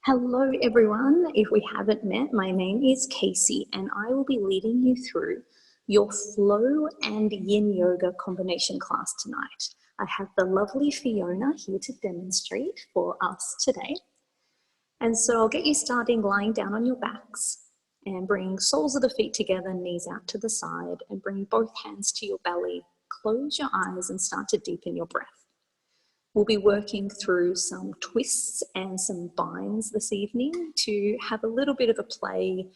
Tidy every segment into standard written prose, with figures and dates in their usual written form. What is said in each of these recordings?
Hello everyone, if we haven't met, my name is Kacey and I will be leading you through your Flow and Yin Yoga combination class tonight. I have the lovely Fiona here to demonstrate for us today. And so I'll get you starting lying down on your backs and bring soles of the feet together, knees out to the side, and bring both hands to your belly. Close your eyes and start to deepen your breath. We'll be working through some twists and some binds this evening to have a little bit of a play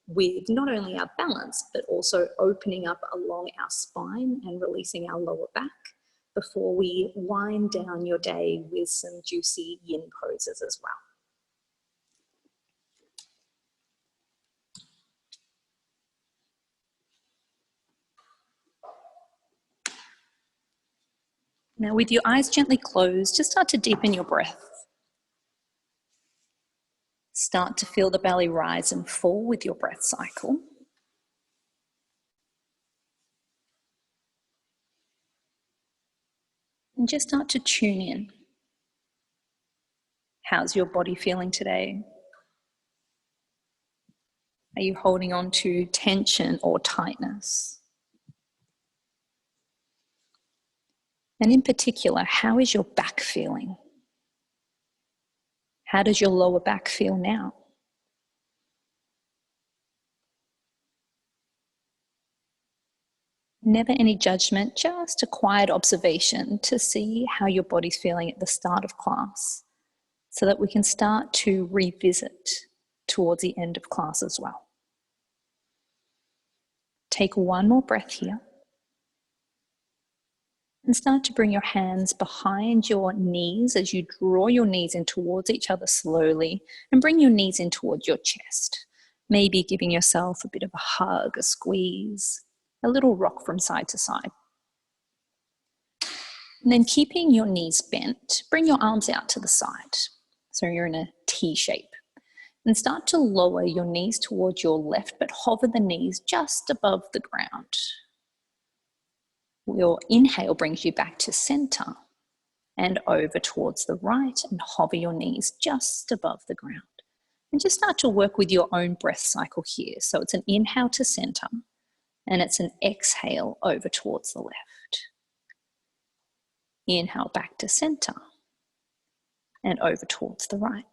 with not only our balance, but also opening up along our spine and releasing our lower back before we wind down your day with some juicy yin poses as well. Now, with your eyes gently closed, just start to deepen your breath. Start to feel the belly rise and fall with your breath cycle. And just start to tune in. How's your body feeling today? Are you holding on to tension or tightness? And in particular, how is your back feeling? How does your lower back feel now? Never any judgment, just a quiet observation to see how your body's feeling at the start of class so that we can start to revisit towards the end of class as well. Take one more breath here. And start to bring your hands behind your knees as you draw your knees in towards each other slowly and bring your knees in towards your chest. Maybe giving yourself a bit of a hug, a squeeze, a little rock from side to side. And then keeping your knees bent, bring your arms out to the side. So you're in a T shape. And start to lower your knees towards your left, but hover the knees just above the ground. Your inhale brings you back to center and over towards the right and hover your knees just above the ground. And just start to work with your own breath cycle here. So it's an inhale to center and it's an exhale over towards the left. Inhale back to center and over towards the right.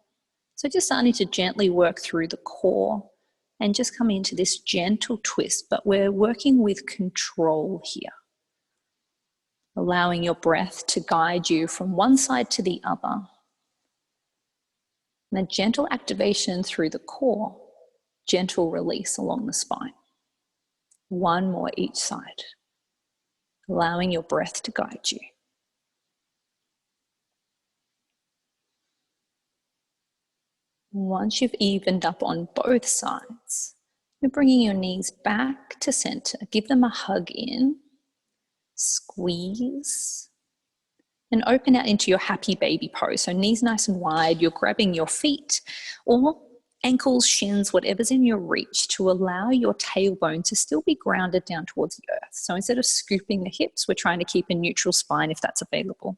So just starting to gently work through the core and just come into this gentle twist, but we're working with control here. Allowing your breath to guide you from one side to the other. And a gentle activation through the core, gentle release along the spine. One more each side. Allowing your breath to guide you. Once you've evened up on both sides, you're bringing your knees back to center. Give them a hug in. Squeeze and open out into your happy baby pose. So knees nice and wide, you're grabbing your feet or ankles, shins, whatever's in your reach to allow your tailbone to still be grounded down towards the earth. So instead of scooping the hips, we're trying to keep a neutral spine if that's available.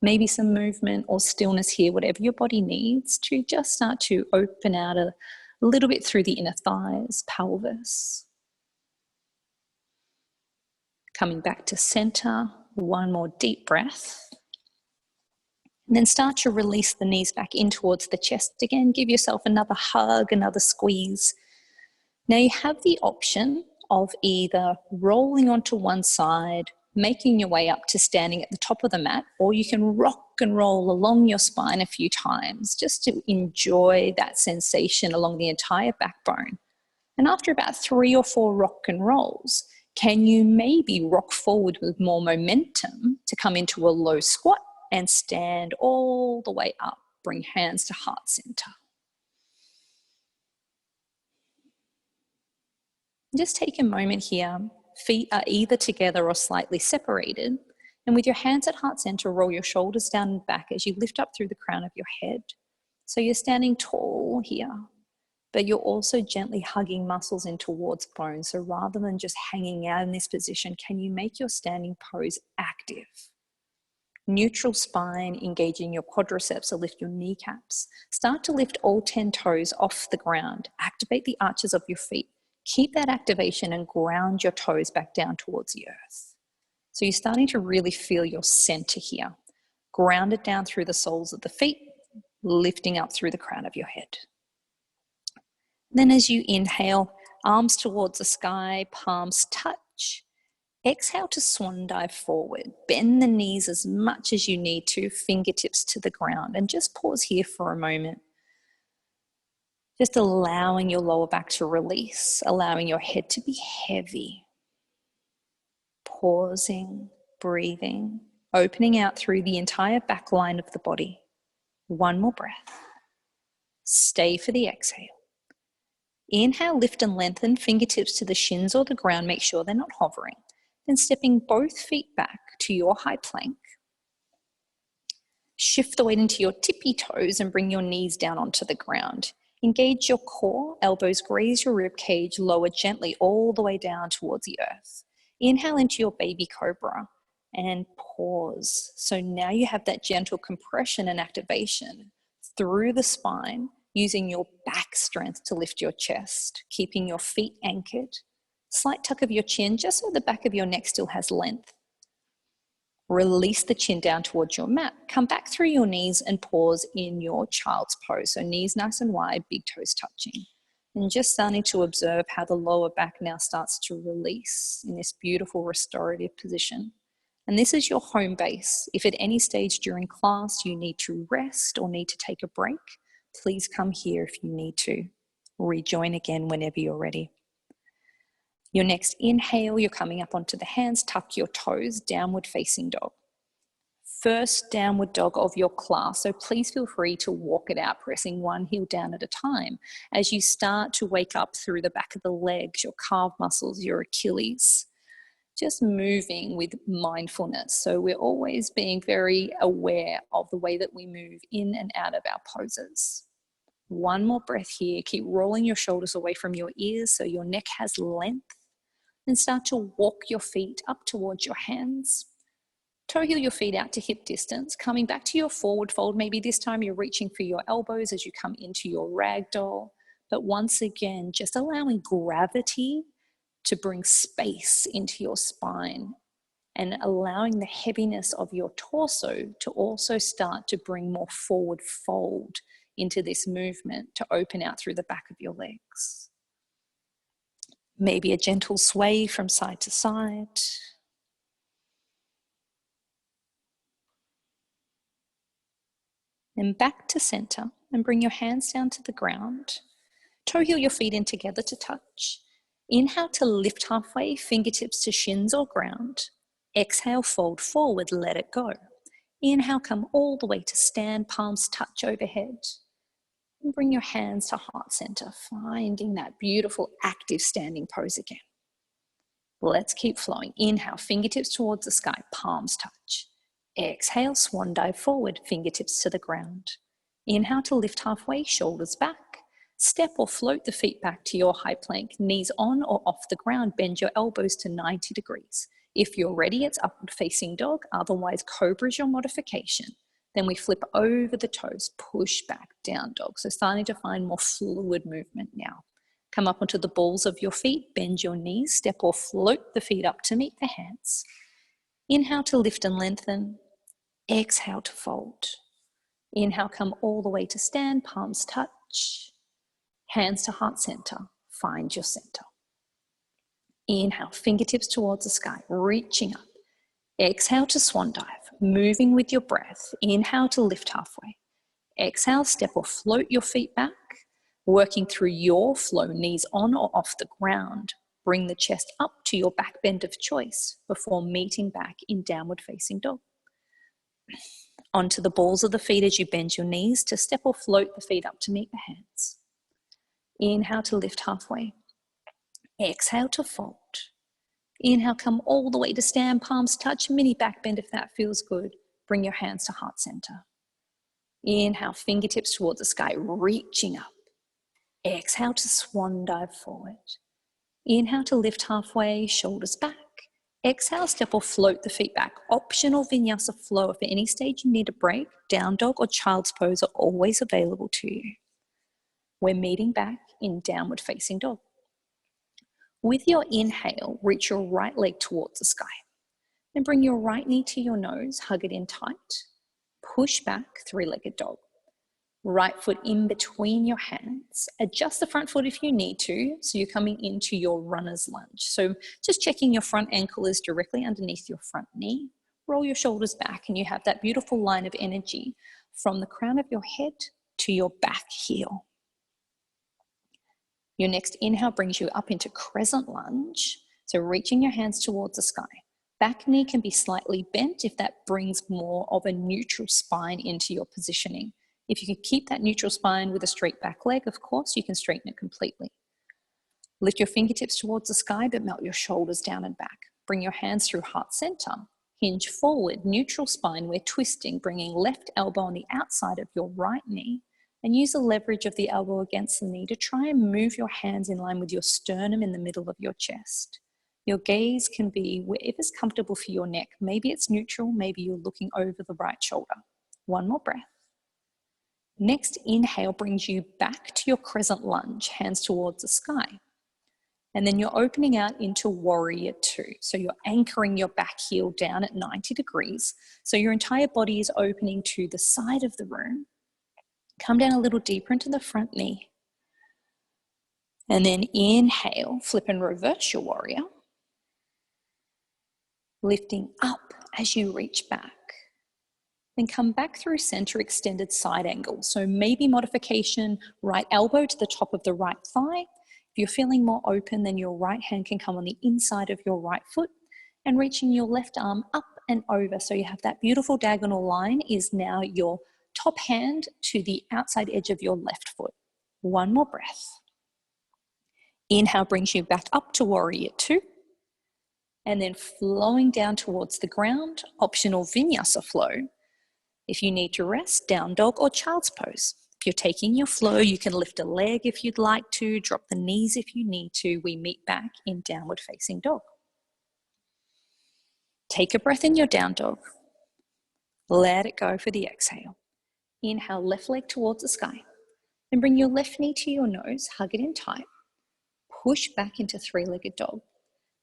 Maybe some movement or stillness here, whatever your body needs to just start to open out a little bit through the inner thighs, pelvis. Coming back to center, one more deep breath. And then start to release the knees back in towards the chest again. Give yourself another hug, another squeeze. Now you have the option of either rolling onto one side, making your way up to standing at the top of the mat, or you can rock and roll along your spine a few times just to enjoy that sensation along the entire backbone. And after about 3 or 4 rock and rolls, can you maybe rock forward with more momentum to come into a low squat and stand all the way up? Bring hands to heart center. Just take a moment here. Feet are either together or slightly separated. And with your hands at heart center, roll your shoulders down and back as you lift up through the crown of your head. So you're standing tall here. But you're also gently hugging muscles in towards bones. So rather than just hanging out in this position, can you make your standing pose active? Neutral spine, engaging your quadriceps to lift your kneecaps. Start to lift all 10 toes off the ground. Activate the arches of your feet. Keep that activation and ground your toes back down towards the earth. So you're starting to really feel your center here. Ground it down through the soles of the feet, lifting up through the crown of your head. Then as you inhale, arms towards the sky, palms touch. Exhale to swan dive forward. Bend the knees as much as you need to, fingertips to the ground, and just pause here for a moment. Just allowing your lower back to release, allowing your head to be heavy. Pausing, breathing, opening out through the entire back line of the body. One more breath. Stay for the exhale. Inhale, lift and lengthen, fingertips to the shins or the ground. Make sure they're not hovering. Then stepping both feet back to your high plank. Shift the weight into your tippy toes and bring your knees down onto the ground. Engage your core, elbows graze your rib cage, lower gently all the way down towards the earth. Inhale into your baby cobra and pause. So now you have that gentle compression and activation through the spine, using your back strength to lift your chest, keeping your feet anchored. Slight tuck of your chin just so the back of your neck still has length. Release the chin down towards your mat. Come back through your knees and pause in your child's pose. So knees nice and wide, big toes touching. And just starting to observe how the lower back now starts to release in this beautiful restorative position. And this is your home base. If at any stage during class you need to rest or need to take a break, please come here if you need to. Rejoin again whenever you're ready. Your next inhale, you're coming up onto the hands, tuck your toes, downward facing dog. First downward dog of your class, so please feel free to walk it out, pressing one heel down at a time as you start to wake up through the back of the legs, your calf muscles, your Achilles. Just moving with mindfulness. So we're always being very aware of the way that we move in and out of our poses. One more breath here. Keep rolling your shoulders away from your ears so your neck has length. Then start to walk your feet up towards your hands. Toe heel your feet out to hip distance. Coming back to your forward fold. Maybe this time you're reaching for your elbows as you come into your ragdoll. But once again, just allowing gravity to bring space into your spine and allowing the heaviness of your torso to also start to bring more forward fold into this movement to open out through the back of your legs. Maybe a gentle sway from side to side. Then back to center and bring your hands down to the ground. Toe heel your feet in together to touch. Inhale to lift halfway, fingertips to shins or ground. Exhale, fold forward, let it go. Inhale, come all the way to stand, palms touch overhead. And bring your hands to heart center, finding that beautiful active standing pose again. Let's keep flowing. Inhale, fingertips towards the sky, palms touch. Exhale, swan dive forward, fingertips to the ground. Inhale to lift halfway, shoulders back. Step or float the feet back to your high plank, knees on or off the ground. Bend your elbows to 90 degrees. If you're ready, it's upward facing dog. Otherwise, cobra is your modification. Then we flip over the toes, push back, down dog. So starting to find more fluid movement now. Come up onto the balls of your feet, bend your knees, step or float the feet up to meet the hands. Inhale to lift and lengthen. Exhale to fold. Inhale, come all the way to stand, palms touch. Hands to heart center, find your center. Inhale, fingertips towards the sky, reaching up. Exhale to swan dive, moving with your breath. Inhale to lift halfway. Exhale, step or float your feet back, working through your flow, knees on or off the ground. Bring the chest up to your back bend of choice before meeting back in downward facing dog. Onto the balls of the feet as you bend your knees to step or float the feet up to meet the hands. Inhale to lift halfway. Exhale to fold. Inhale, come all the way to stand, palms touch, mini back bend if that feels good. Bring your hands to heart center. Inhale, fingertips towards the sky, reaching up. Exhale to swan dive forward. Inhale to lift halfway, shoulders back. Exhale, step or float the feet back. Optional vinyasa flow. If at any stage you need a break, down dog or child's pose are always available to you. We're meeting back in downward facing dog. With your inhale, reach your right leg towards the sky. Then bring your right knee to your nose, hug it in tight. Push back, three-legged dog. Right foot in between your hands. Adjust the front foot if you need to, so you're coming into your runner's lunge. So just checking your front ankle is directly underneath your front knee. Roll your shoulders back and you have that beautiful line of energy from the crown of your head to your back heel. Your next inhale brings you up into crescent lunge. So reaching your hands towards the sky. Back knee can be slightly bent if that brings more of a neutral spine into your positioning. If you can keep that neutral spine with a straight back leg, of course, you can straighten it completely. Lift your fingertips towards the sky, but melt your shoulders down and back. Bring your hands through heart center. Hinge forward, neutral spine. We're twisting, bringing left elbow on the outside of your right knee. And use the leverage of the elbow against the knee to try and move your hands in line with your sternum in the middle of your chest. Your gaze can be wherever's comfortable for your neck. Maybe it's neutral, maybe you're looking over the right shoulder. One more breath. Next inhale brings you back to your crescent lunge, hands towards the sky. And then you're opening out into warrior two. So you're anchoring your back heel down at 90 degrees. So your entire body is opening to the side of the room. Come down a little deeper into the front knee. And then inhale, flip and reverse your warrior. Lifting up as you reach back. Then come back through center, extended side angle. So maybe modification, right elbow to the top of the right thigh. If you're feeling more open, then your right hand can come on the inside of your right foot and reaching your left arm up and over. So you have that beautiful diagonal line is now your top hand to the outside edge of your left foot. One more breath. Inhale brings you back up to warrior two. And then flowing down towards the ground, optional vinyasa flow. If you need to rest, down dog or child's pose. If you're taking your flow, you can lift a leg if you'd like to, drop the knees if you need to. We meet back in downward facing dog. Take a breath in your down dog. Let it go for the exhale. Inhale, left leg towards the sky. Then bring your left knee to your nose, hug it in tight. Push back into three-legged dog.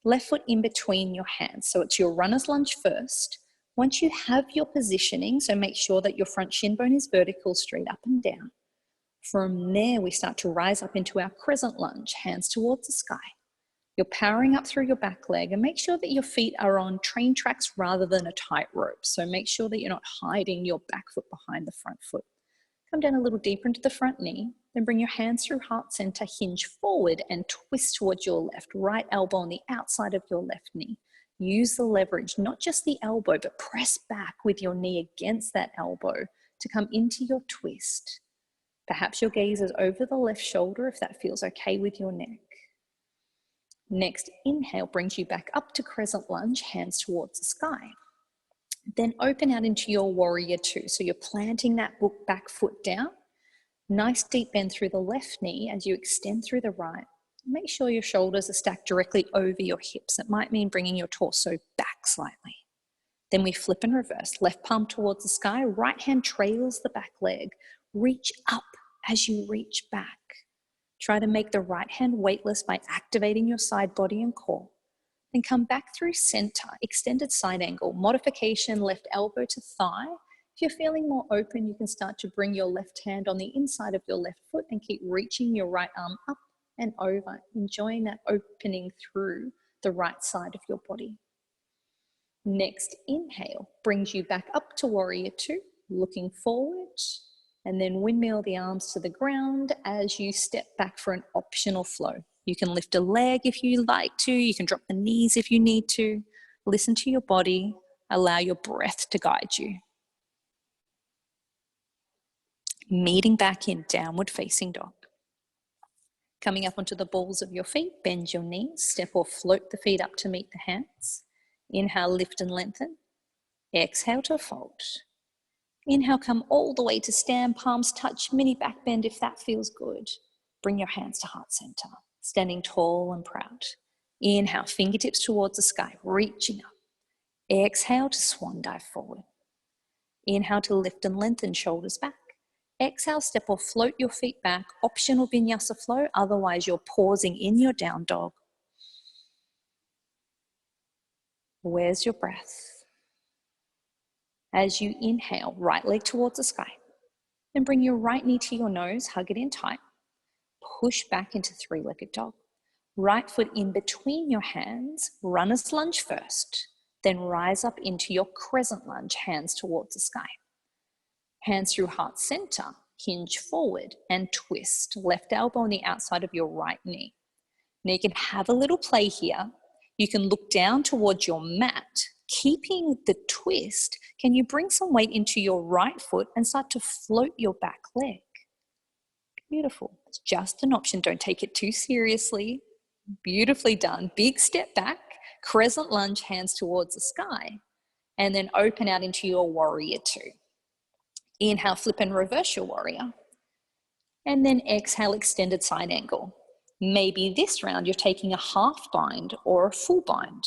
Left foot in between your hands. So it's your runner's lunge first. Once you have your positioning, so make sure that your front shin bone is vertical, straight up and down. From there, we start to rise up into our crescent lunge, hands towards the sky. You're powering up through your back leg and make sure that your feet are on train tracks rather than a tightrope. So make sure that you're not hiding your back foot behind the front foot. Come down a little deeper into the front knee, then bring your hands through heart center, hinge forward and twist towards your left, right elbow on the outside of your left knee. Use the leverage, not just the elbow, but press back with your knee against that elbow to come into your twist. Perhaps your gaze is over the left shoulder if that feels okay with your neck. Next inhale brings you back up to crescent lunge, hands towards the sky. Then open out into your warrior two. So you're planting that back foot down. Nice deep bend through the left knee as you extend through the right. Make sure your shoulders are stacked directly over your hips. It might mean bringing your torso back slightly. Then we flip and reverse. Left palm towards the sky. Right hand trails the back leg. Reach up as you reach back. Try to make the right hand weightless by activating your side body and core. Then come back through center, extended side angle, modification, left elbow to thigh. If you're feeling more open, you can start to bring your left hand on the inside of your left foot and keep reaching your right arm up and over, enjoying that opening through the right side of your body. Next inhale brings you back up to warrior two, looking forward, and then windmill the arms to the ground as you step back for an optional flow. You can lift a leg if you like to, you can drop the knees if you need to. Listen to your body, allow your breath to guide you. Meeting back in downward facing dog. Coming up onto the balls of your feet, bend your knees, step or float the feet up to meet the hands. Inhale, lift and lengthen. Exhale to fold. Inhale, come all the way to stand, palms touch, mini back bend if that feels good. Bring your hands to heart center, standing tall and proud. Inhale, fingertips towards the sky, reaching up. Exhale to swan dive forward. Inhale to lift and lengthen, shoulders back. Exhale, step or float your feet back. Optional vinyasa flow, otherwise you're pausing in your down dog. Where's your breath? As you inhale, right leg towards the sky. Then bring your right knee to your nose, hug it in tight. Push back into three-legged dog. Right foot in between your hands, runner's lunge first. Then rise up into your crescent lunge, hands towards the sky. Hands through heart center, hinge forward and twist. Left elbow on the outside of your right knee. Now you can have a little play here. You can look down towards your mat. Keeping the twist, can you bring some weight into your right foot and start to float your back leg? Beautiful. It's just an option. Don't take it too seriously. Beautifully done. Big step back, crescent lunge, hands towards the sky, and then open out into your warrior two. Inhale, flip and reverse your warrior. And then exhale, extended side angle. Maybe this round you're taking a half bind or a full bind.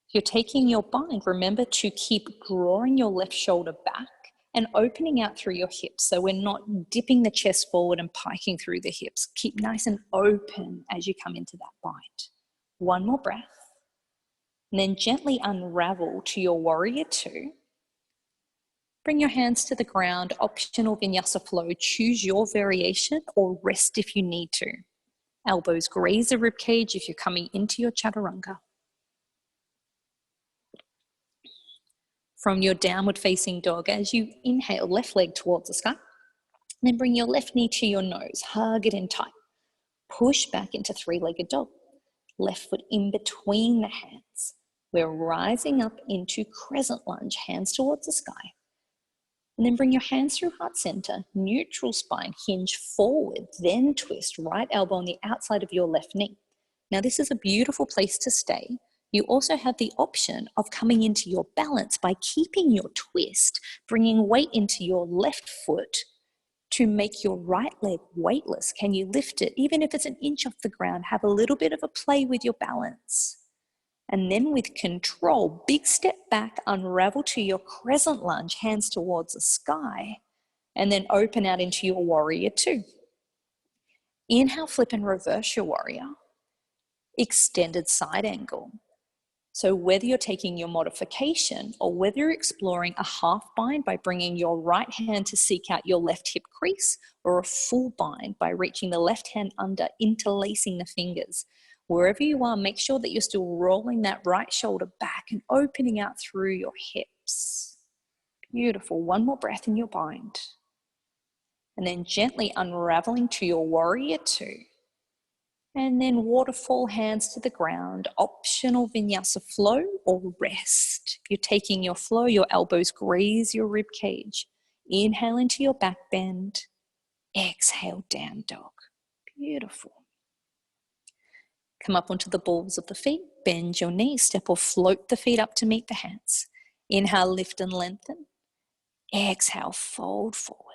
If you're taking your bind, remember to keep drawing your left shoulder back and opening out through your hips. So we're not dipping the chest forward and piking through the hips. Keep nice and open as you come into that bind. One more breath. And then gently unravel to your warrior two. Bring your hands to the ground, optional vinyasa flow. Choose your variation or rest if you need to. Elbows graze the rib cage if you're coming into your chaturanga. From your downward facing dog, as you inhale, left leg towards the sky. Then bring your left knee to your nose, hug it in tight. Push back into three-legged dog. Left foot in between the hands. We're rising up into crescent lunge, hands towards the sky. And then bring your hands through heart center, neutral spine, hinge forward, then twist, right elbow on the outside of your left knee. Now this is a beautiful place to stay. You also have the option of coming into your balance by keeping your twist, bringing weight into your left foot to make your right leg weightless. Can you lift it? Even if it's an inch off the ground, have a little bit of a play with your balance. And then with control, big step back, unravel to your crescent lunge, hands towards the sky, and then open out into your warrior two. Inhale, flip and reverse your warrior. Extended side angle. So whether you're taking your modification or whether you're exploring a half bind by bringing your right hand to seek out your left hip crease, or a full bind by reaching the left hand under, interlacing the fingers, wherever you are, make sure that you're still rolling that right shoulder back and opening out through your hips. Beautiful. One more breath in your bind. And then gently unraveling to your warrior two. And then waterfall, hands to the ground, optional vinyasa flow or rest. If you're taking your flow, your elbows graze your rib cage. Inhale into your back bend. Exhale, down dog. Beautiful. Come up onto the balls of the feet, bend your knees, step or float the feet up to meet the hands. Inhale, lift and lengthen. Exhale, fold forward.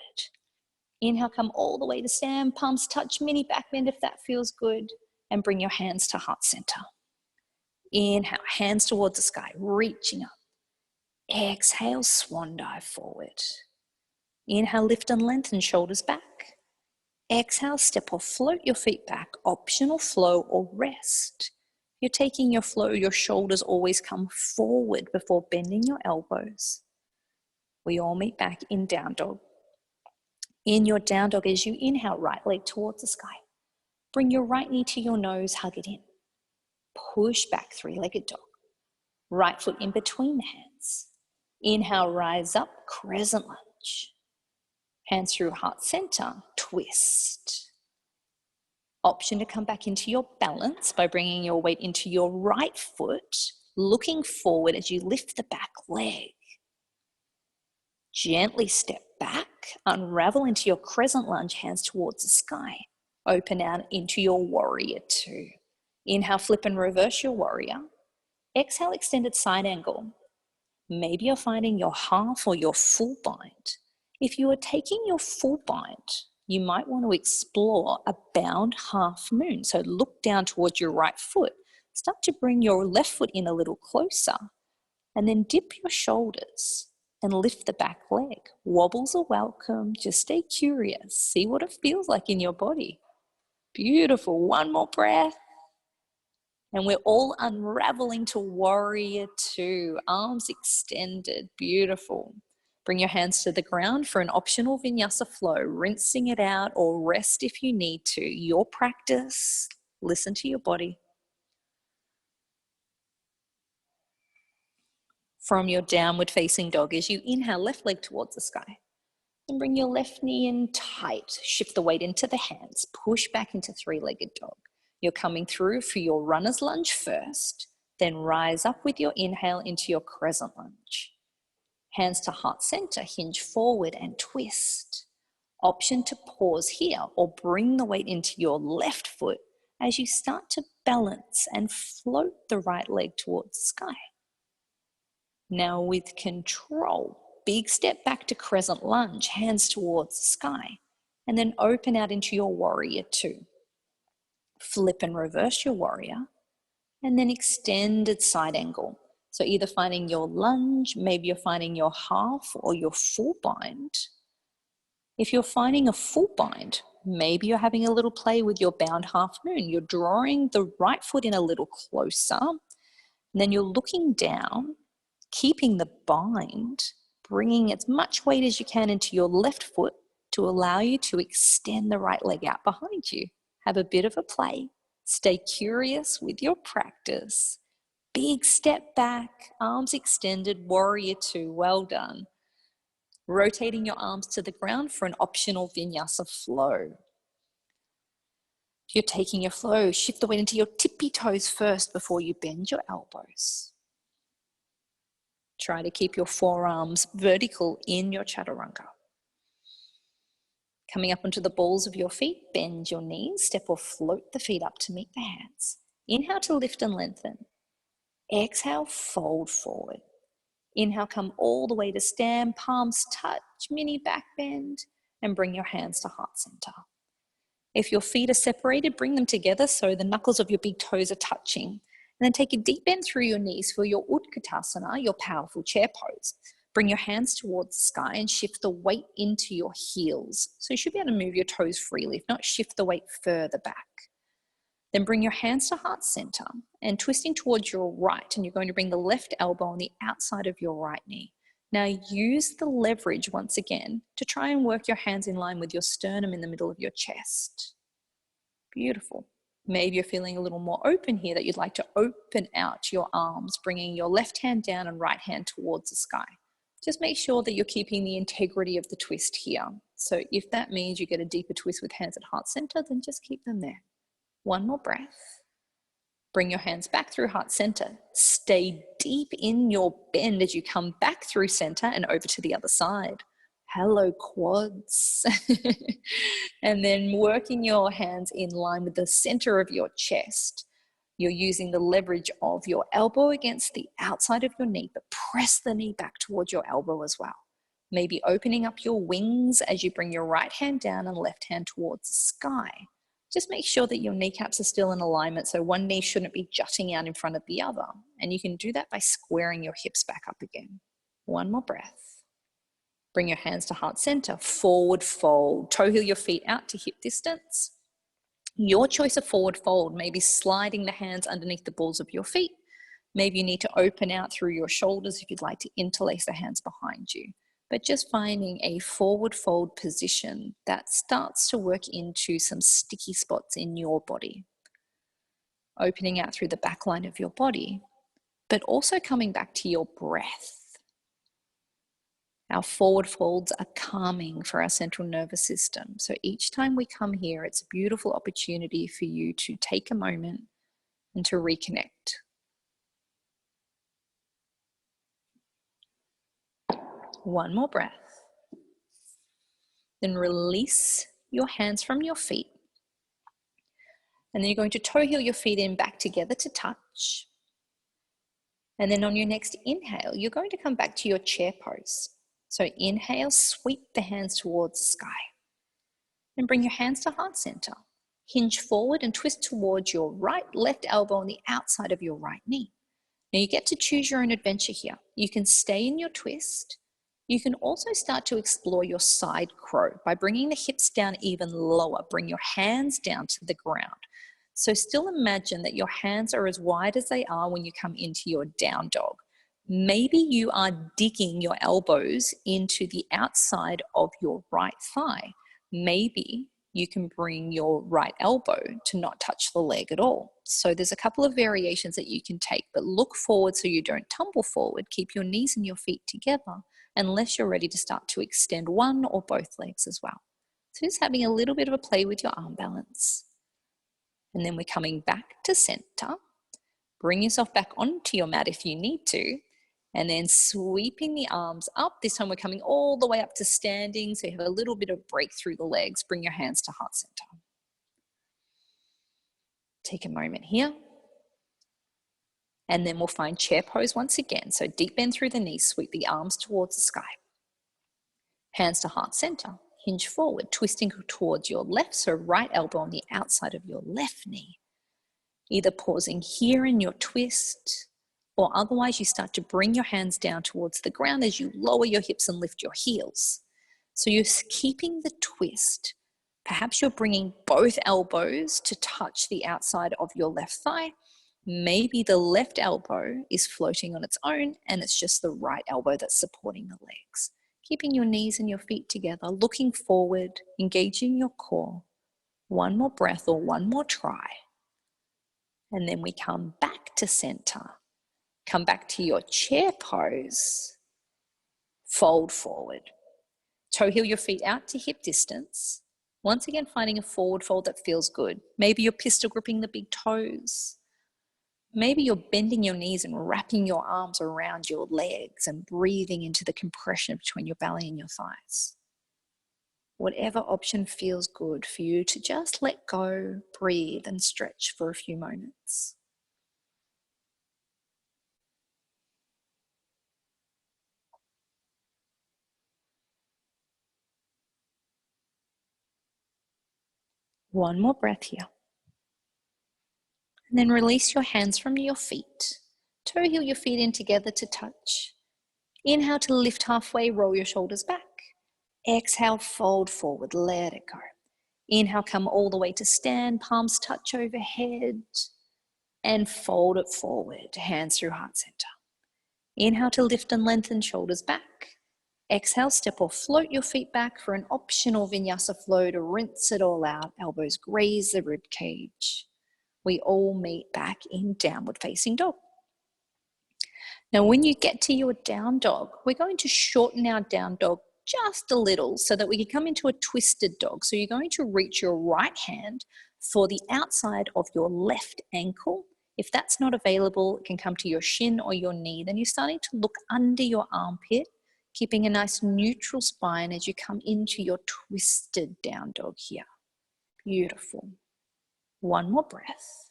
Inhale, come all the way to stand, palms touch, mini back bend if that feels good, and bring your hands to heart center. Inhale, hands towards the sky, reaching up. Exhale, swan dive forward. Inhale, lift and lengthen, shoulders back. Exhale, step or float your feet back, optional flow or rest. You're taking your flow, your shoulders always come forward before bending your elbows. We all meet back in down dog. In your down dog, as you inhale, right leg towards the sky. Bring your right knee to your nose, hug it in. Push back, three-legged dog. Right foot in between the hands. Inhale, rise up, crescent lunge. Hands through heart center, twist. Option to come back into your balance by bringing your weight into your right foot, looking forward as you lift the back leg. Gently step back, unravel into your crescent lunge, hands towards the sky. Open out into your warrior two. Inhale, flip and reverse your warrior. Exhale, extended side angle. Maybe you're finding your half or your full bind. If you are taking your full bind, you might want to explore a bound half moon. So look down towards your right foot. Start to bring your left foot in a little closer, and then dip your shoulders and lift the back leg. Wobbles are welcome. Just stay curious. See what it feels like in your body. Beautiful. One more breath. And we're all unraveling to warrior two. Arms extended. Beautiful. Bring your hands to the ground for an optional vinyasa flow, rinsing it out or rest if you need to. Your practice. Listen to your body. From your downward facing dog, as you inhale, left leg towards the sky. And bring your left knee in tight. Shift the weight into the hands. Push back into three-legged dog. You're coming through for your runner's lunge first. Then rise up with your inhale into your crescent lunge. Hands to heart center, hinge forward and twist. Option to pause here or bring the weight into your left foot as you start to balance and float the right leg towards the sky. Now with control, big step back to crescent lunge, hands towards the sky, and then open out into your warrior two. Flip and reverse your warrior, and then extended side angle. So either finding your lunge, maybe you're finding your half or your full bind. If you're finding a full bind, maybe you're having a little play with your bound half moon. You're drawing the right foot in a little closer, and then you're looking down, keeping the bind, bringing as much weight as you can into your left foot to allow you to extend the right leg out behind you. Have a bit of a play. Stay curious with your practice. Big step back, arms extended, warrior two, well done. Rotating your arms to the ground for an optional vinyasa flow. If you're taking your flow, shift the weight into your tippy toes first before you bend your elbows. Try to keep your forearms vertical in your chaturanga. Coming up onto the balls of your feet, bend your knees, step or float the feet up to meet the hands. Inhale to lift and lengthen. Exhale, fold forward. Inhale, come all the way to stand, palms touch, mini back bend, and bring your hands to heart center. If your feet are separated, bring them together so the knuckles of your big toes are touching. And then take a deep bend through your knees for your Utkatasana, your powerful chair pose. Bring your hands towards the sky and shift the weight into your heels. So you should be able to move your toes freely, if not shift the weight further back. Then bring your hands to heart center and twisting towards your right, and you're going to bring the left elbow on the outside of your right knee. Now use the leverage once again to try and work your hands in line with your sternum in the middle of your chest. Beautiful. Maybe you're feeling a little more open here, that you'd like to open out your arms, bringing your left hand down and right hand towards the sky. Just make sure that you're keeping the integrity of the twist here. So if that means you get a deeper twist with hands at heart center, then just keep them there. One more breath. Bring your hands back through heart center. Stay deep in your bend as you come back through center and over to the other side. Hello, quads. And then working your hands in line with the center of your chest. You're using the leverage of your elbow against the outside of your knee, but press the knee back towards your elbow as well. Maybe opening up your wings as you bring your right hand down and left hand towards the sky. Just make sure that your kneecaps are still in alignment, so one knee shouldn't be jutting out in front of the other. And you can do that by squaring your hips back up again. One more breath. Bring your hands to heart center, forward fold. Toe heel your feet out to hip distance. Your choice of forward fold may be sliding the hands underneath the balls of your feet. Maybe you need to open out through your shoulders if you'd like to interlace the hands behind you. But just finding a forward fold position that starts to work into some sticky spots in your body. Opening out through the back line of your body, but also coming back to your breath. Our forward folds are calming for our central nervous system. So each time we come here, it's a beautiful opportunity for you to take a moment and to reconnect. One more breath. Then release your hands from your feet. And then you're going to toe heel your feet in back together to touch. And then on your next inhale, you're going to come back to your chair pose. So inhale, sweep the hands towards the sky. Then bring your hands to heart center. Hinge forward and twist towards your left elbow on the outside of your right knee. Now you get to choose your own adventure here. You can stay in your twist. You can also start to explore your side crow by bringing the hips down even lower. Bring your hands down to the ground. So still imagine that your hands are as wide as they are when you come into your down dog. Maybe you are digging your elbows into the outside of your right thigh. Maybe you can bring your right elbow to not touch the leg at all. So there's a couple of variations that you can take, but look forward so you don't tumble forward. Keep your knees and your feet together unless you're ready to start to extend one or both legs as well. So just having a little bit of a play with your arm balance. And then we're coming back to center. Bring yourself back onto your mat if you need to. And then sweeping the arms up. This time we're coming all the way up to standing. So you have a little bit of break through the legs. Bring your hands to heart center. Take a moment here. And then we'll find chair pose once again. So deep bend through the knees. Sweep the arms towards the sky. Hands to heart center. Hinge forward, twisting towards your left. So right elbow on the outside of your left knee. Either pausing here in your twist, or otherwise you start to bring your hands down towards the ground as you lower your hips and lift your heels. So you're keeping the twist. Perhaps you're bringing both elbows to touch the outside of your left thigh. Maybe the left elbow is floating on its own and it's just the right elbow that's supporting the legs. Keeping your knees and your feet together, looking forward, engaging your core. One more breath or one more try. And then we come back to center. Come back to your chair pose. Fold forward. Toe heel your feet out to hip distance. Once again, finding a forward fold that feels good. Maybe you're pistol gripping the big toes. Maybe you're bending your knees and wrapping your arms around your legs and breathing into the compression between your belly and your thighs. Whatever option feels good for you to just let go, breathe, and stretch for a few moments. One more breath here. And then release your hands from your feet. Toe heel your feet in together to touch. Inhale to lift halfway, roll your shoulders back. Exhale, fold forward, let it go. Inhale, come all the way to stand, palms touch overhead. And fold it forward, hands through heart center. Inhale to lift and lengthen, shoulders back. Exhale, step or float your feet back for an optional vinyasa flow to rinse it all out. Elbows graze the rib cage. We all meet back in downward facing dog. Now, when you get to your down dog, we're going to shorten our down dog just a little so that we can come into a twisted dog. So you're going to reach your right hand for the outside of your left ankle. If that's not available, it can come to your shin or your knee. Then you're starting to look under your armpit, keeping a nice neutral spine as you come into your twisted down dog here. Beautiful. One more breath.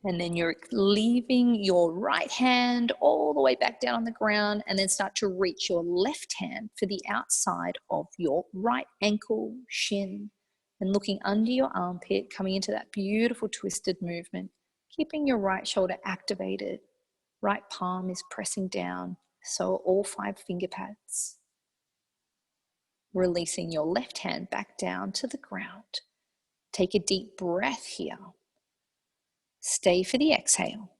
And then you're leaving your right hand all the way back down on the ground and then start to reach your left hand for the outside of your right ankle, shin, and looking under your armpit, coming into that beautiful twisted movement, keeping your right shoulder activated. Right palm is pressing down, so all 5 finger pads. Releasing your left hand back down to the ground. Take a deep breath here. Stay for the exhale.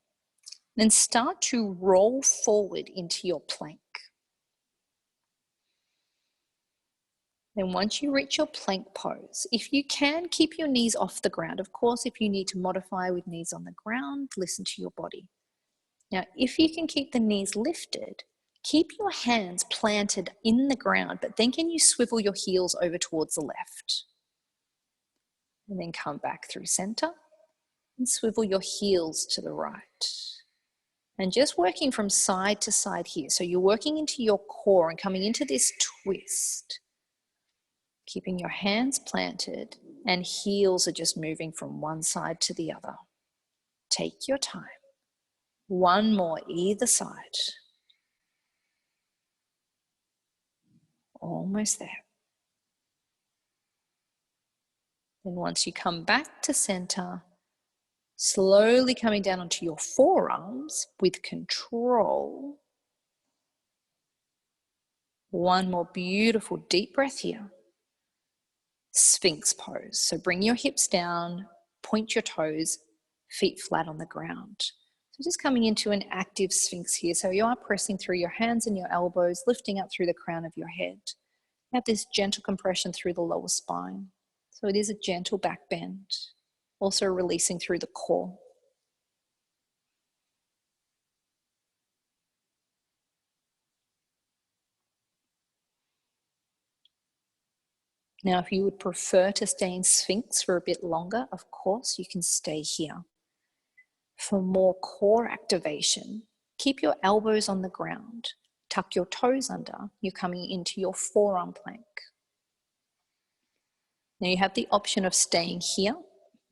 Then start to roll forward into your plank. Then once you reach your plank pose, if you can, keep your knees off the ground. Of course, if you need to modify with knees on the ground, listen to your body. Now, if you can keep the knees lifted, keep your hands planted in the ground, but then can you swivel your heels over towards the left? And then come back through center and swivel your heels to the right. And just working from side to side here. So you're working into your core and coming into this twist. Keeping your hands planted and heels are just moving from one side to the other. Take your time. One more either side. Almost there. Then once you come back to center, slowly coming down onto your forearms with control. One more beautiful deep breath here. Sphinx pose. So bring your hips down, point your toes, feet flat on the ground. So just coming into an active Sphinx here. So you are pressing through your hands and your elbows, lifting up through the crown of your head. You have this gentle compression through the lower spine. So it is a gentle back bend. Also releasing through the core. Now, if you would prefer to stay in Sphinx for a bit longer, of course, you can stay here. For more core activation, keep your elbows on the ground, tuck your toes under, you're coming into your forearm plank. Now you have the option of staying here.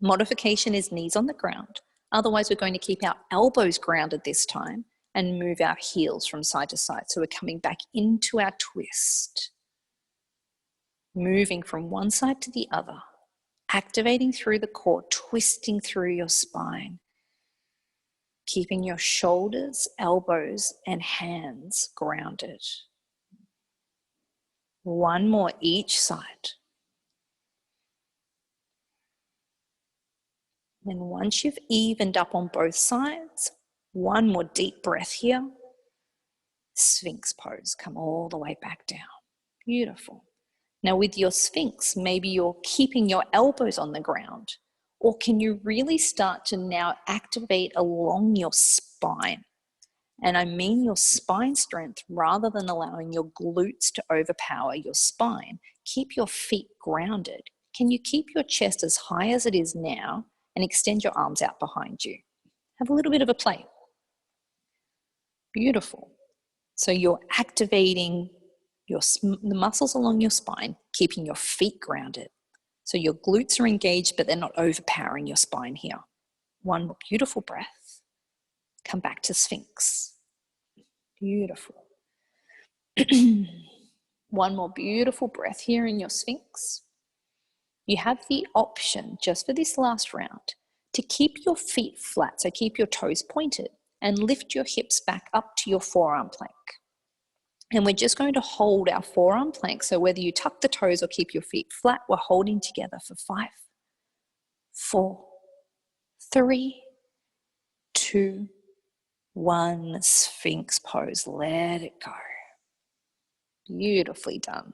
Modification is knees on the ground. Otherwise, we're going to keep our elbows grounded this time and move our heels from side to side. So we're coming back into our twist. Moving from one side to the other, activating through the core, twisting through your spine, keeping your shoulders, elbows, and hands grounded. One more each side. And once you've evened up on both sides, one more deep breath here. Sphinx pose, come all the way back down. Beautiful. Now with your Sphinx, maybe you're keeping your elbows on the ground, or can you really start to now activate along your spine? And I mean your spine strength rather than allowing your glutes to overpower your spine. Keep your feet grounded. Can you keep your chest as high as it is now and extend your arms out behind you? Have a little bit of a play. Beautiful. So you're activating the muscles along your spine, keeping your feet grounded. So your glutes are engaged, but they're not overpowering your spine here. One more beautiful breath. Come back to Sphinx. Beautiful. One more beautiful breath here in your Sphinx. You have the option, just for this last round, to keep your feet flat, so keep your toes pointed, and lift your hips back up to your forearm plank. And we're just going to hold our forearm plank. So whether you tuck the toes or keep your feet flat, we're holding together for 5, 4, 3, 2, 1. Sphinx pose. Let it go. Beautifully done.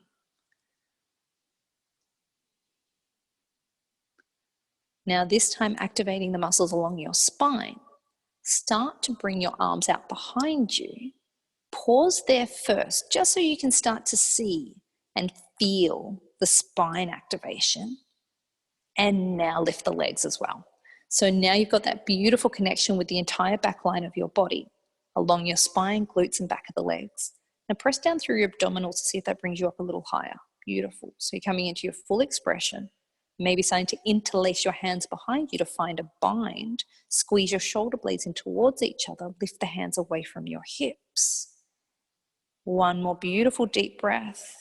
Now this time activating the muscles along your spine. Start to bring your arms out behind you. Pause there first, just so you can start to see and feel the spine activation. And now lift the legs as well. So now you've got that beautiful connection with the entire back line of your body, along your spine, glutes, and back of the legs. Now press down through your abdominals to see if that brings you up a little higher. Beautiful. So you're coming into your full expression. Maybe starting to interlace your hands behind you to find a bind. Squeeze your shoulder blades in towards each other. Lift the hands away from your hips. One more beautiful deep breath.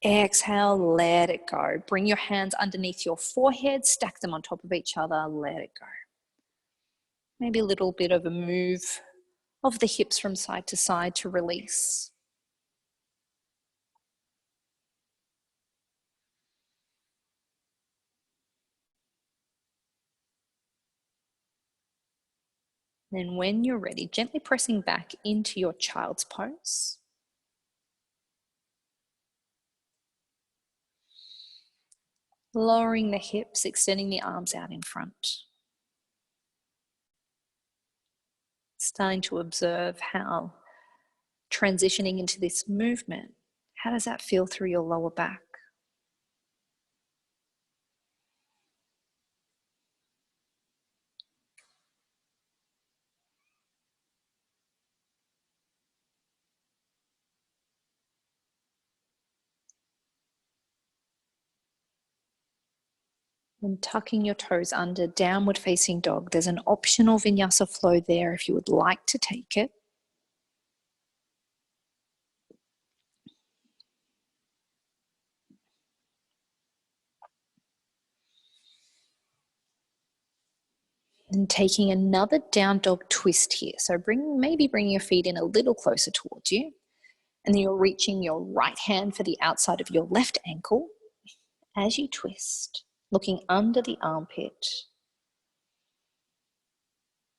Exhale, let it go. Bring your hands underneath your forehead, stack them on top of each other, let it go. Maybe a little bit of a move of the hips from side to side to release. Then when you're ready, gently pressing back into your child's pose. Lowering the hips, extending the arms out in front. Starting to observe how transitioning into this movement, how does that feel through your lower back? And tucking your toes under, downward facing dog. There's an optional vinyasa flow there if you would like to take it. And taking another down dog twist here. So maybe bring your feet in a little closer towards you. And then you're reaching your right hand for the outside of your left ankle as you twist, looking under the armpit.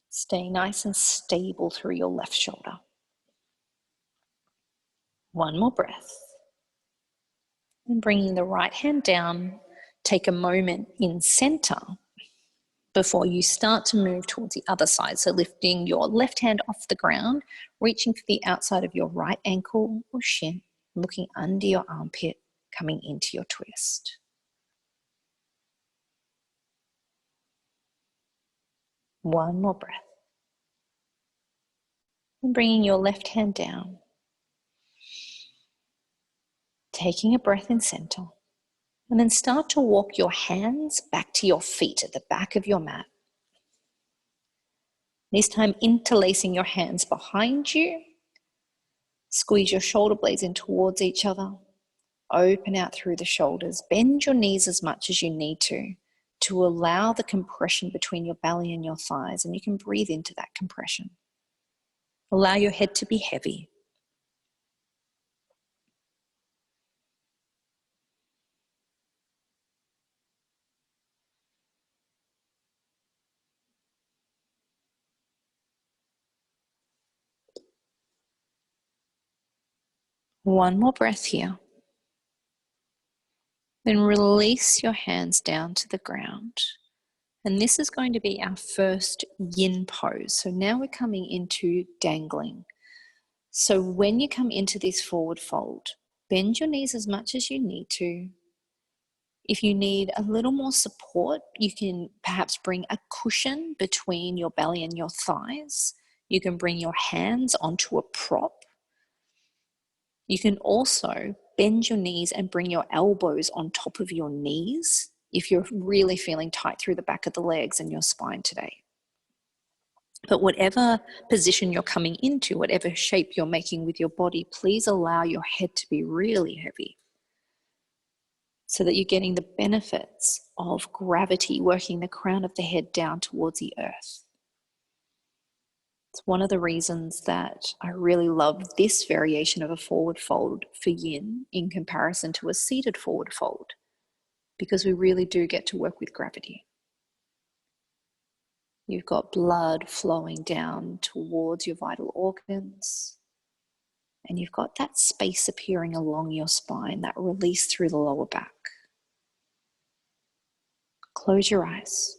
Stay nice and stable through your left shoulder. One more breath. And bringing the right hand down, take a moment in center before you start to move towards the other side. So lifting your left hand off the ground, reaching for the outside of your right ankle or shin, looking under your armpit, coming into your twist. One more breath. And bringing your left hand down. Taking a breath in center. And then start to walk your hands back to your feet at the back of your mat. This time interlacing your hands behind you. Squeeze your shoulder blades in towards each other. Open out through the shoulders. Bend your knees as much as you need to allow the compression between your belly and your thighs, and you can breathe into that compression. Allow your head to be heavy. One more breath here. Then release your hands down to the ground. And this is going to be our first yin pose. So now we're coming into dangling. So when you come into this forward fold, bend your knees as much as you need to. If you need a little more support, you can perhaps bring a cushion between your belly and your thighs. You can bring your hands onto a prop. You can also bend your knees and bring your elbows on top of your knees if you're really feeling tight through the back of the legs and your spine today. But whatever position you're coming into, whatever shape you're making with your body, please allow your head to be really heavy so that you're getting the benefits of gravity working the crown of the head down towards the earth. It's one of the reasons that I really love this variation of a forward fold for yin in comparison to a seated forward fold, because we really do get to work with gravity. You've got blood flowing down towards your vital organs, and you've got that space appearing along your spine, that release through the lower back. Close your eyes.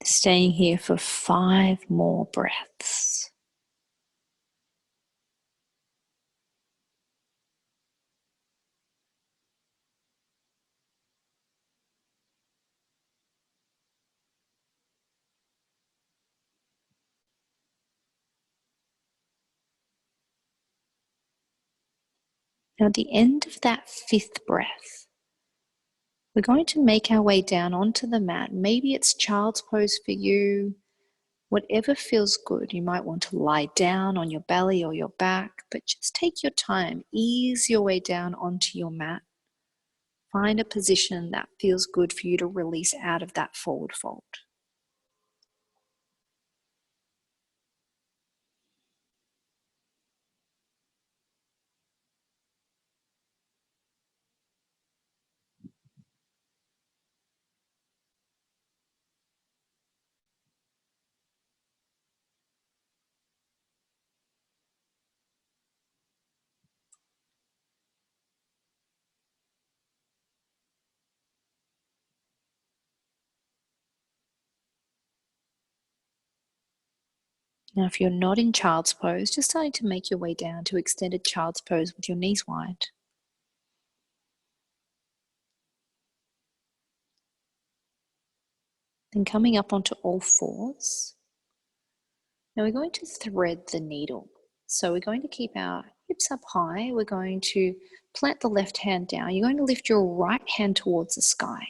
Staying here for 5 more breaths. Now, at the end of that 5th breath, we're going to make our way down onto the mat. Maybe it's child's pose for you. Whatever feels good. You might want to lie down on your belly or your back, but just take your time. Ease your way down onto your mat. Find a position that feels good for you to release out of that forward fold. Now, if you're not in child's pose, just starting to make your way down to extended child's pose with your knees wide. Then coming up onto all fours. Now we're going to thread the needle. So we're going to keep our hips up high. We're going to plant the left hand down. You're going to lift your right hand towards the sky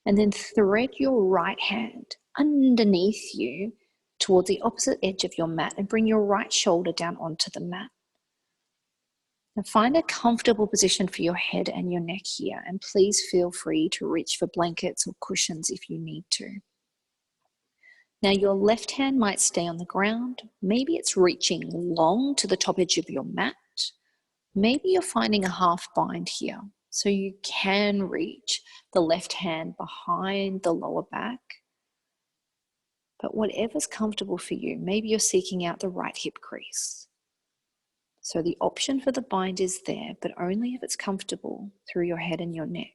and then thread your right hand underneath you towards the opposite edge of your mat and bring your right shoulder down onto the mat. Now find a comfortable position for your head and your neck here, and please feel free to reach for blankets or cushions if you need to. Now your left hand might stay on the ground. Maybe it's reaching long to the top edge of your mat. Maybe you're finding a half bind here, so you can reach the left hand behind the lower back. But whatever's comfortable for you, maybe you're seeking out the right hip crease. So the option for the bind is there, but only if it's comfortable through your head and your neck.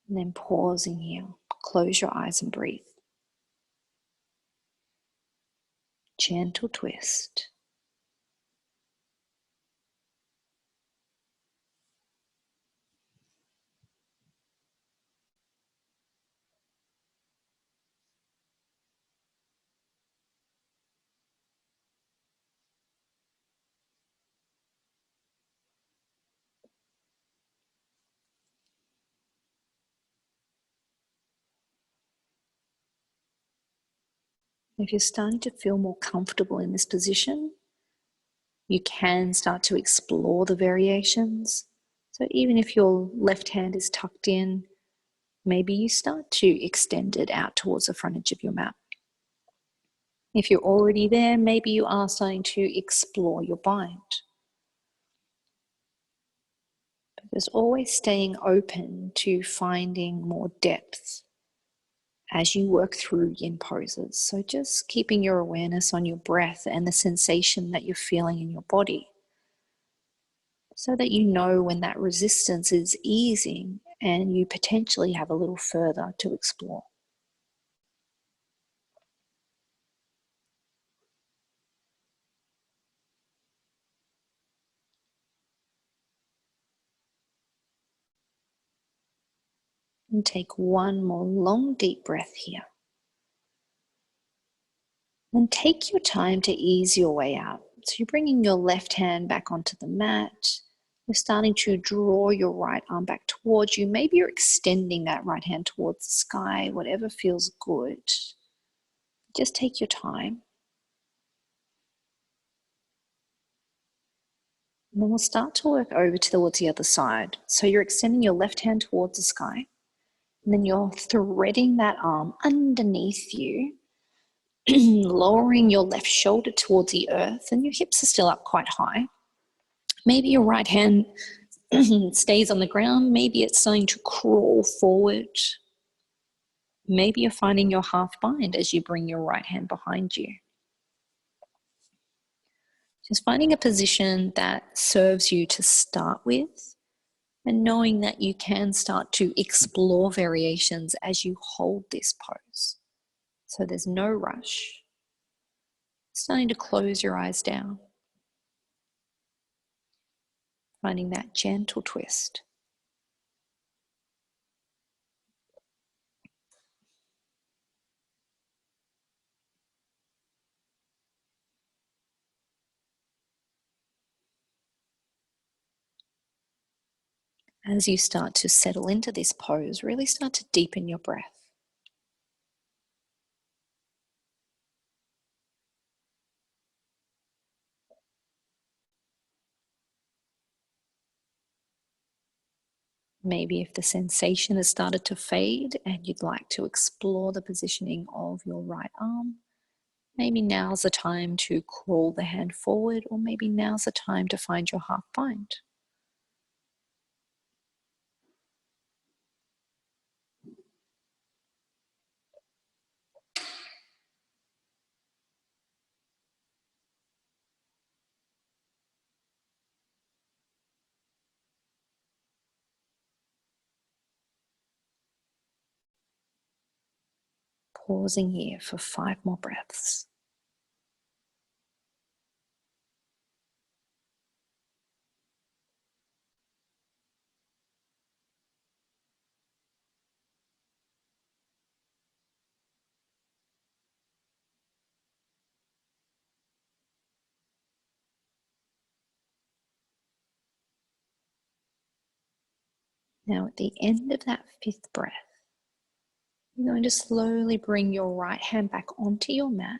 And then pausing here, close your eyes and breathe. Gentle twist. If you're starting to feel more comfortable in this position, you can start to explore the variations. So even if your left hand is tucked in, maybe you start to extend it out towards the front edge of your mat. If you're already there, maybe you are starting to explore your bind. But there's always staying open to finding more depth as you work through yin poses. So just keeping your awareness on your breath and the sensation that you're feeling in your body, so that you know when that resistance is easing and you potentially have a little further to explore. And take one more long, deep breath here. And take your time to ease your way out. So you're bringing your left hand back onto the mat. You're starting to draw your right arm back towards you. Maybe you're extending that right hand towards the sky, whatever feels good. Just take your time. And then we'll start to work over towards the other side. So you're extending your left hand towards the sky. And then you're threading that arm underneath you, lowering your left shoulder towards the earth, and your hips are still up quite high. Maybe your right hand stays on the ground. Maybe it's starting to crawl forward. Maybe you're finding your half bind as you bring your right hand behind you. Just finding a position that serves you to start with, and knowing that you can start to explore variations as you hold this pose. So there's no rush. Starting to close your eyes down. Finding that gentle twist. As you start to settle into this pose, really start to deepen your breath. Maybe if the sensation has started to fade and you'd like to explore the positioning of your right arm, maybe now's the time to crawl the hand forward, or maybe now's the time to find your half bind. Pausing here for 5 more breaths. Now, at the end of that 5th breath, you're going to slowly bring your right hand back onto your mat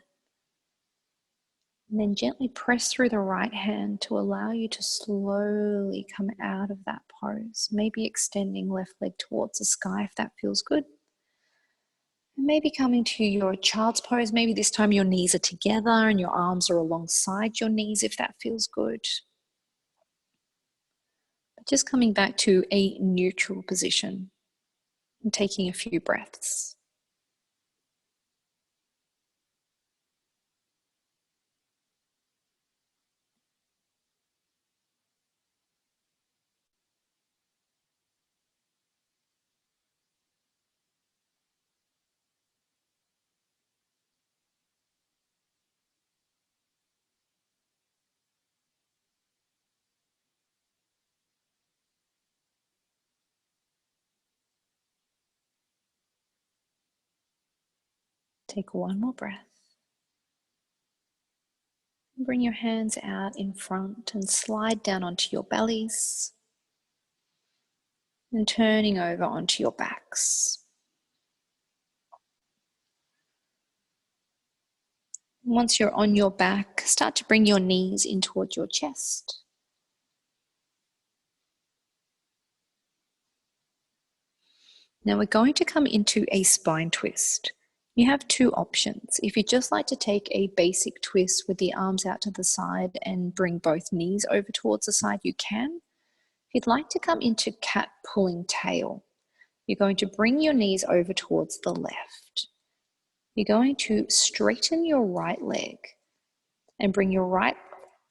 and then gently press through the right hand to allow you to slowly come out of that pose, maybe extending left leg towards the sky if that feels good. And maybe coming to your child's pose, maybe this time your knees are together and your arms are alongside your knees if that feels good. But just coming back to a neutral position and taking a few breaths. Take one more breath. Bring your hands out in front and slide down onto your bellies and turning over onto your backs. Once you're on your back, start to bring your knees in towards your chest. Now we're going to come into a spine twist. You have two options. If you'd just like to take a basic twist with the arms out to the side and bring both knees over towards the side, you can. If you'd like to come into cat pulling tail, you're going to bring your knees over towards the left. You're going to straighten your right leg and bring your right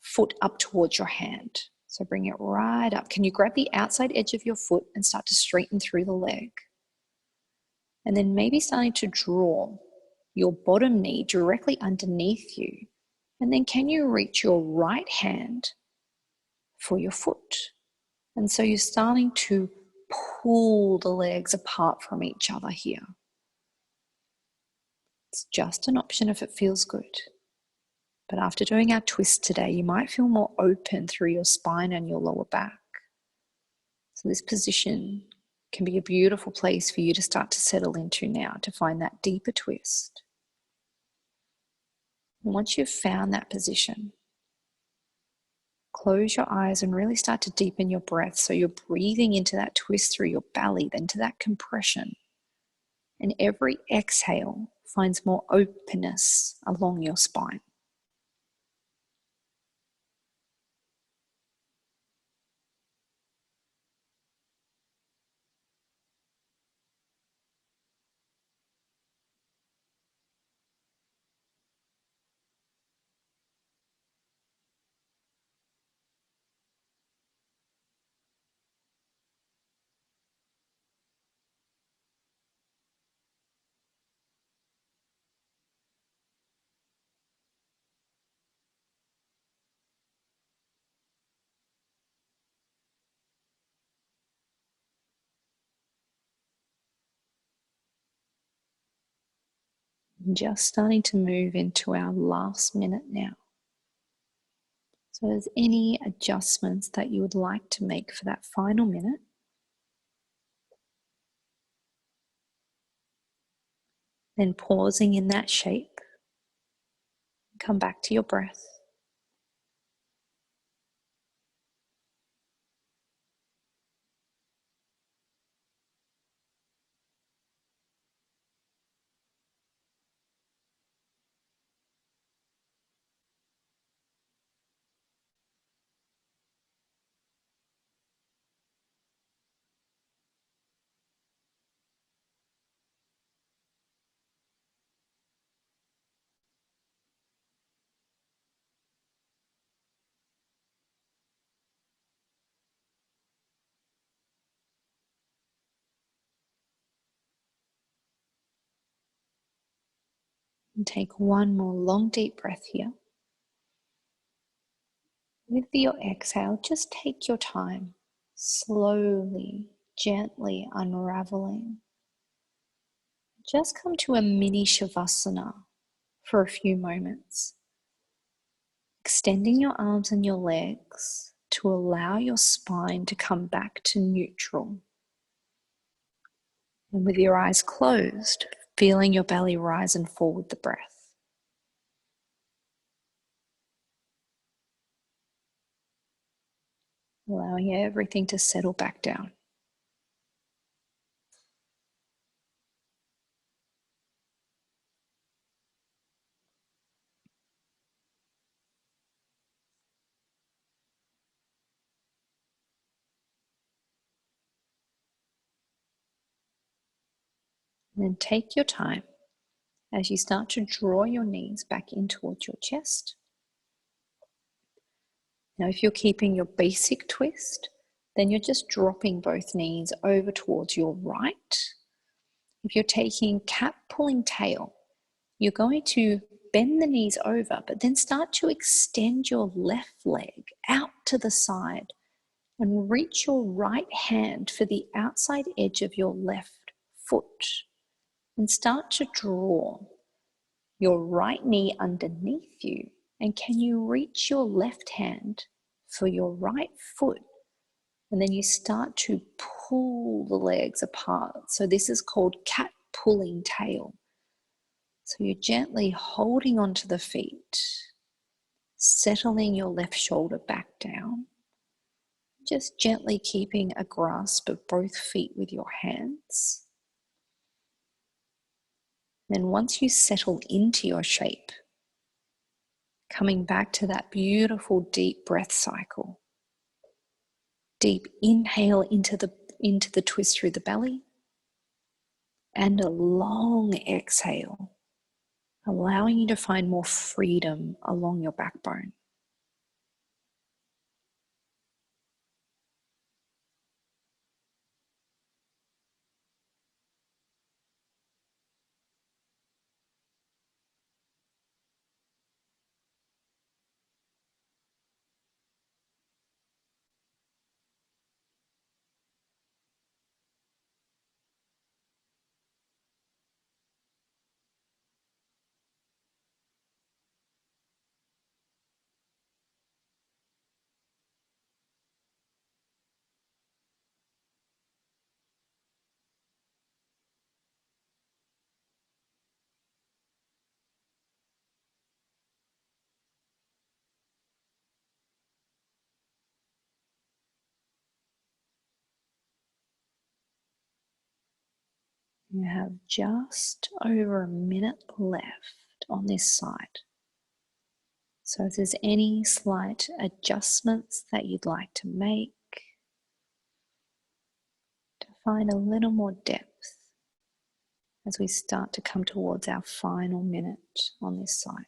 foot up towards your hand. So bring it right up. Can you grab the outside edge of your foot and start to straighten through the leg? And then maybe starting to draw your bottom knee directly underneath you. And then can you reach your right hand for your foot? And so you're starting to pull the legs apart from each other here. It's just an option if it feels good. But after doing our twist today, you might feel more open through your spine and your lower back. So this position can be a beautiful place for you to start to settle into now, to find that deeper twist. And once you've found that position, close your eyes and really start to deepen your breath so you're breathing into that twist through your belly, then to that compression. And every exhale finds more openness along your spine. Just starting to move into our last minute now. So there's any adjustments that you would like to make for that final minute, then pausing in that shape, come back to your breath. And take one more long deep breath here. With your exhale, just take your time, slowly, gently unraveling. Just come to a mini Shavasana for a few moments. Extending your arms and your legs to allow your spine to come back to neutral. And with your eyes closed, feeling your belly rise and fall with the breath. Allowing everything to settle back down. And then take your time as you start to draw your knees back in towards your chest. Now, if you're keeping your basic twist, then you're just dropping both knees over towards your right. If you're taking cat pulling tail, you're going to bend the knees over, but then start to extend your left leg out to the side and reach your right hand for the outside edge of your left foot and start to draw your right knee underneath you. And can you reach your left hand for your right foot? And then you start to pull the legs apart. So this is called cat pulling tail. So you're gently holding onto the feet, settling your left shoulder back down, just gently keeping a grasp of both feet with your hands. Then once you settle into your shape, coming back to that beautiful deep breath cycle. Deep inhale into the twist through the belly, and a long exhale, allowing you to find more freedom along your backbone. You have just over a minute left on this side. So if there's any slight adjustments that you'd like to make to find a little more depth as we start to come towards our final minute on this side.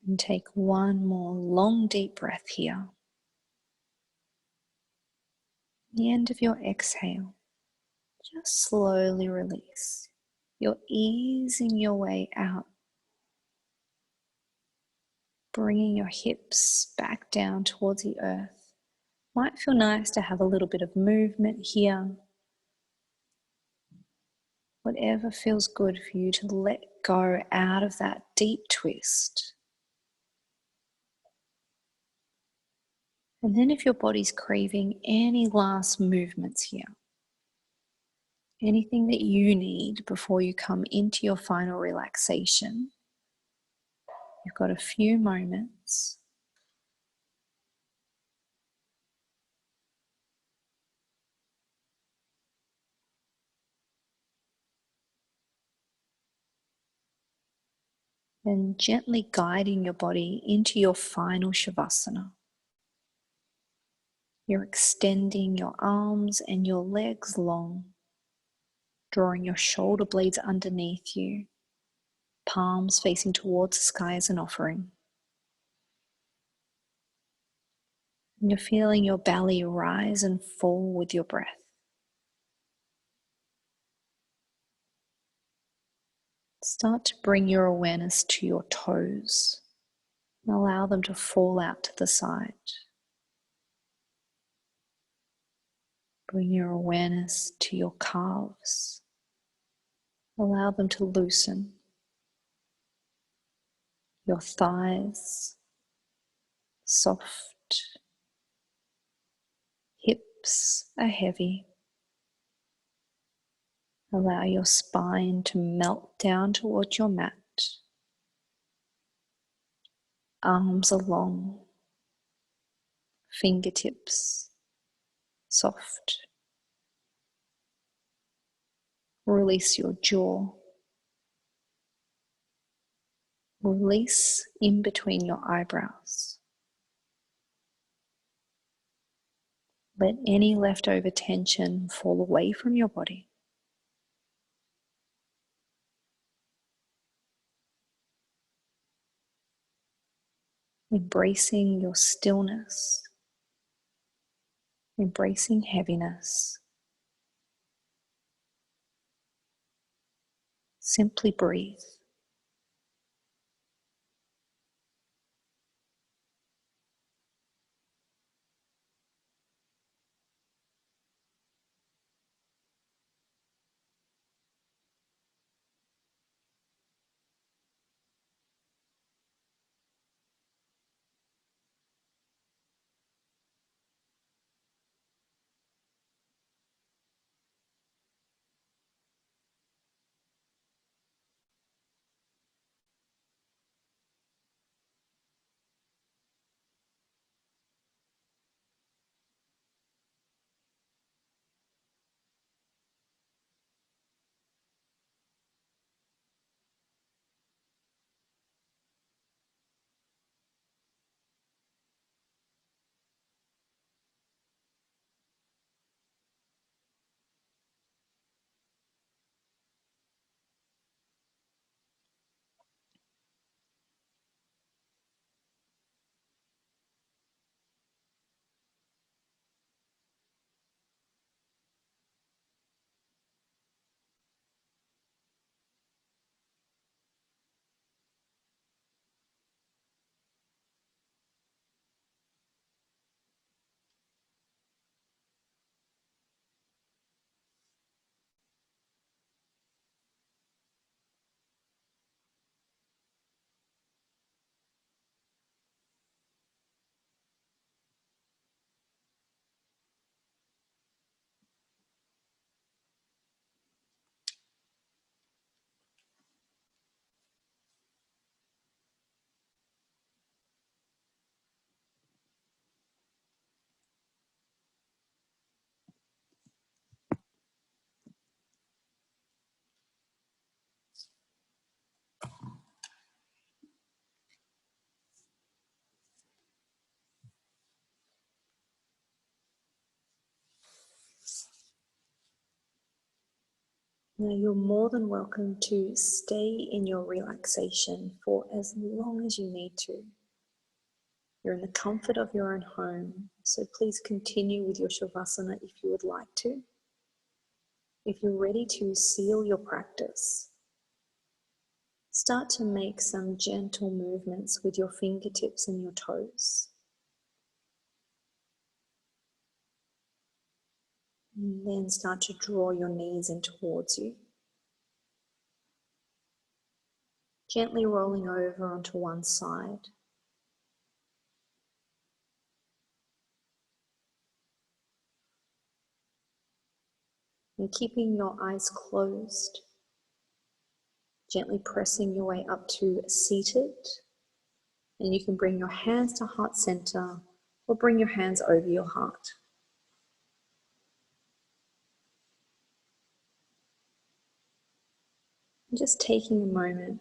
And take one more long deep breath here. At the end of your exhale, just slowly release. You're easing your way out, bringing your hips back down towards the earth. Might feel nice to have a little bit of movement here. Whatever feels good for you to let go out of that deep twist. And then if your body's craving any last movements here, anything that you need before you come into your final relaxation, you've got a few moments. and gently guiding your body into your final Shavasana. You're extending your arms and your legs long, drawing your shoulder blades underneath you, palms facing towards the sky as an offering. And you're feeling your belly rise and fall with your breath. Start to bring your awareness to your toes and allow them to fall out to the side. Bring your awareness to your calves. Allow them to loosen. Your thighs, soft. Hips are heavy. Allow your spine to melt down towards your mat. Arms are long. Fingertips soft. Release your jaw. Release in between your eyebrows. Let any leftover tension fall away from your body. Embracing your stillness. Embracing heaviness. Simply breathe. Now you're more than welcome to stay in your relaxation for as long as you need to. You're in the comfort of your own home, so please continue with your Shavasana if you would like to. If you're ready to seal your practice, start to make some gentle movements with your fingertips and your toes. And then start to draw your knees in towards you. Gently rolling over onto one side. And keeping your eyes closed, gently pressing your way up to seated. And you can bring your hands to heart center or bring your hands over your heart. And just taking a moment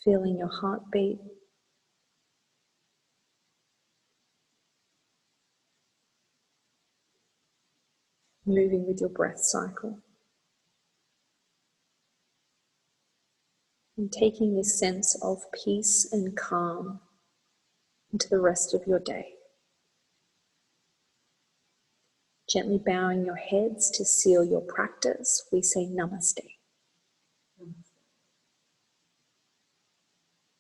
feeling your heartbeat, moving with your breath cycle, and taking this sense of peace and calm into the rest of your day. Gently bowing your heads to seal your practice, we say namaste.